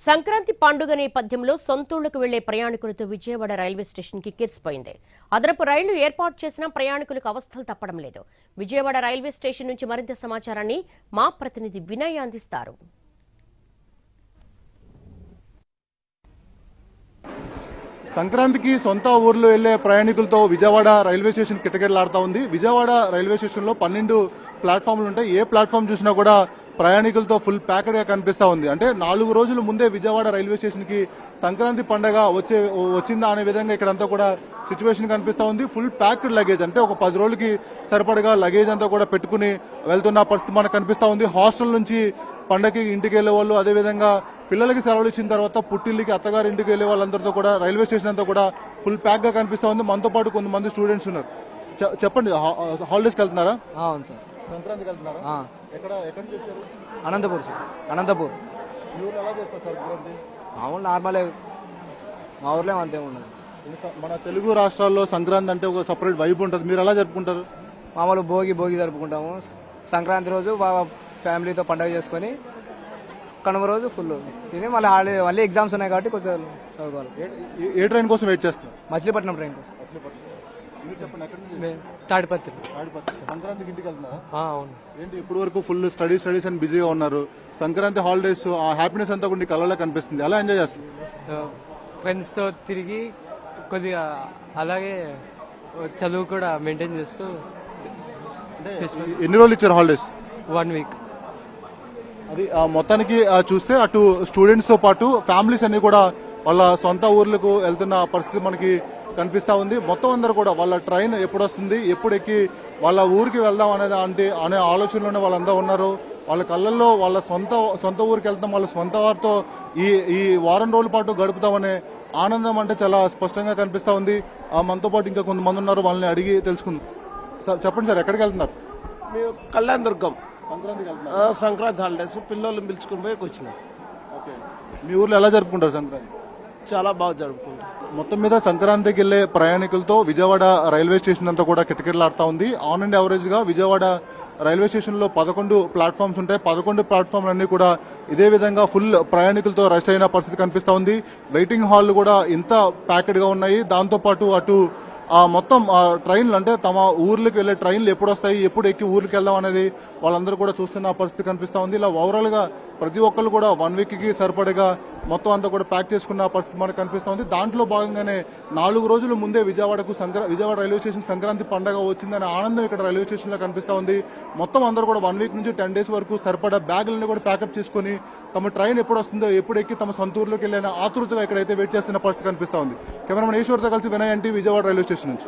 సంక్రాంతి పండుగ నేపథ్యంలో సొంతూళ్లకు వెళ్లే ప్రయాణికులతో విజయవాడ రైల్వే స్టేషన్ కి కిర్చిపోయింది. అదనపు రైళ్లు ఏర్పాటు చేసినా ప్రయాణికులకు అవస్థలు తప్పడం లేదు. విజయవాడ రైల్వే స్టేషన్ నుంచి మరింత సమాచారాన్ని మా ప్రతినిధి వినయ్ అందిస్తారు. సంక్రాంతికి సొంత ఊర్లో వెళ్లే ప్రయాణికులతో విజయవాడ రైల్వే స్టేషన్ కిటకిటలాడుతూ ఉంది. విజయవాడ రైల్వే స్టేషన్ లో 12 ప్లాట్ఫామ్లు ఉంటాయి. ఏ ప్లాట్ఫామ్ చూసినా కూడా ప్రయాణికులతో ఫుల్ ప్యాక్డ్ గా కనిపిస్తా ఉంది. అంటే 4 రోజుల ముందే విజయవాడ రైల్వే స్టేషన్ కి సంక్రాంతి పండుగ వచ్చిందా అనే విధంగా ఇక్కడంతా కూడా సిచ్యువేషన్ కనిపిస్తా ఉంది. ఫుల్ ప్యాక్డ్ లగేజ్, అంటే ఒక 10 రోజులకి సరిపడగా లగేజ్ అంతా కూడా పెట్టుకుని వెళ్తున్న పరిస్థితి మనకు కనిపిస్తా ఉంది. హాస్టల్ నుంచి పండగకి ఇంటికి వెళ్లే వాళ్ళు, అదేవిధంగా పిల్లలకి సెలవులు ఇచ్చిన తర్వాత పుట్టిల్లికి అత్తగారి ఇంటికి వెళ్లే వాళ్ళందరితో కూడా రైల్వే స్టేషన్ అంతా కూడా ఫుల్ ప్యాక్ గా కనిపిస్తా ఉంది. మనతో పాటు కొంతమంది స్టూడెంట్స్ ఉన్నారు. చెప్పండి, హాలిడేస్కి వెళ్తున్నారా? అవును సార్, సంక్రాంతికి వెళ్తున్నారా? ఎక్కడ నుంచి వచ్చారు? అనంతపూర్ సార్. అనంతపూర్. మీ ఊర్లో ఎలా చేస్తారు సార్ సంక్రాంతి? మామూలు నార్మలే, మా ఊర్లో అంతే ఉండదు. మన తెలుగు రాష్ట్రాల్లో సంక్రాంతి అంటే ఒక సపరేట్ వైబ్ ఉంటుంది. మీరు ఎలా జరుపుకుంటారు? మామూలు భోగి జరుపుకుంటాము. సంక్రాంతి రోజు బాగా ఫ్యామిలీతో పండుగ చేసుకొని కనుమ రోజు ఫుల్ ఇది మళ్ళీ ఎగ్జామ్స్ ఉన్నాయి కాబట్టి కొంచెం చదువుకోవాలి. ఏ ట్రైన్ కోసం వెయిట్ చేస్తున్నారు? మచిలీపట్నం ట్రైన్ కోసం. చెప్పండి, తాడిపత్రి. సంక్రాంతికి ఇంటికి వెళ్తున్నారా? అవును. ఏంటి ఇప్పుడు వరకు ఫుల్ స్టడీస్ అని బిజీగా ఉన్నారు. సంక్రాంతి హాలిడేస్, ఆ హ్యాపీనెస్ అంతా కూడా కళ్ళలో కనిపిస్తుంది. ఎలా ఎంజాయ్ చేస్తారు? ఫ్రెండ్స్ తో తిరిగి కొద్దిగా అలాగే చదువు కూడా మెయింటైన్ చేస్తూ. ఎన్ని రోజులు ఇచ్చారు హాలిడేస్? 1 వీక్. అది మొత్తానికి చూస్తే అటు స్టూడెంట్స్ తో పాటు ఫ్యామిలీస్ అన్ని కూడా వాళ్ళ సొంత ఊర్లకు వెళ్తున్న పరిస్థితి మనకి కనిపిస్తా ఉంది. మొత్తం అందరూ కూడా వాళ్ళ ట్రైన్ ఎప్పుడు వస్తుంది, ఎప్పుడు ఎక్కి వాళ్ళ ఊరికి వెళ్దాం అనే ఆలోచనలోనే వాళ్ళందరూ ఉన్నారు. వాళ్ళ కళ్ళల్లో వాళ్ళ సొంత ఊరికి వెళ్తాం, వాళ్ళ సొంత వారితో ఈ వారం రోజుల పాటు గడుపుతామనే ఆనందం అంటే చాలా స్పష్టంగా కనిపిస్తా ఉంది. మనతో పాటు ఇంకా కొంతమంది ఉన్నారు, వాళ్ళని అడిగి తెలుసుకుందాం. సార్ చెప్పండి సార్, ఎక్కడికి వెళ్తున్నారు? మేము కళ్యాణ దుర్గం. సంక్రాంతికి వెళ్తున్నారు? సంక్రాంతి హాలిడేస్ పిల్లల్ని పిలుచుకుని పోయి వచ్చినాం. ఓకే, మీ ఊర్లో ఎలా జరుపుకుంటారు సంక్రాంతి? చాలా బాగా జరుపుకుంటాం. మొత్తం మీద సంక్రాంతికి వెళ్లే ప్రయాణికులతో విజయవాడ రైల్వే స్టేషన్ అంతా కూడా కిటకిటలాడుతా ఉంది. ఆన్ అండ్ యావరేజ్ గా విజయవాడ రైల్వే స్టేషన్ లో 11 ప్లాట్ఫామ్స్ ఉంటాయి. 11 ప్లాట్ఫామ్లన్నీ కూడా ఇదే విధంగా ఫుల్ ప్రయాణికులతో రష్ అయిన పరిస్థితి కనిపిస్తా ఉంది. వెయిటింగ్ హాల్ కూడా ఇంత ప్యాకెడ్ గా ఉన్నాయి. దాంతో పాటు అటు మొత్తం ట్రైన్లు, అంటే తమ ఊర్లకు వెళ్లే ట్రైన్లు ఎప్పుడు వస్తాయి, ఎప్పుడు ఎక్కి ఊర్లకు వెళ్దాం అనేది వాళ్ళందరూ కూడా చూస్తున్న పరిస్థితి కనిపిస్తా ఉంది. ఇలా ఓవరాల్ గా ప్రతి ఒక్కరు కూడా 1 వీక్ కి సరిపడగా మొత్తం అంతా కూడా ప్యాక్ చేసుకున్న పరిస్థితి మనకు కనిపిస్తా ఉంది. దాంట్లో భాగంగానే 4 రోజుల ముందే విజయవాడ రైల్వే స్టేషన్ సంక్రాంతి పండుగ వచ్చిందనే ఆనందం ఇక్కడ రైల్వే స్టేషన్ లో కనిపిస్తా ఉంది. మొత్తం అందరూ కూడా 1 వీక్ నుంచి 10 డేస్ వరకు సరిపడా బ్యాగులను కూడా ప్యాకప్ చేసుకుని తమ ట్రైన్ ఎప్పుడు వస్తుందో, ఎప్పుడు ఎక్కి తమ సొంత ఊర్లోకి వెళ్ళిన ఆతృతగా ఇక్కడైతే వెయిట్ చేస్తున్న పరిస్థితి కనిపిస్తా ఉంది. కెమెరామెన్ ఈశ్వర్తో కలిసి Vinay, NTV, Vijayawada railway station నుంచి.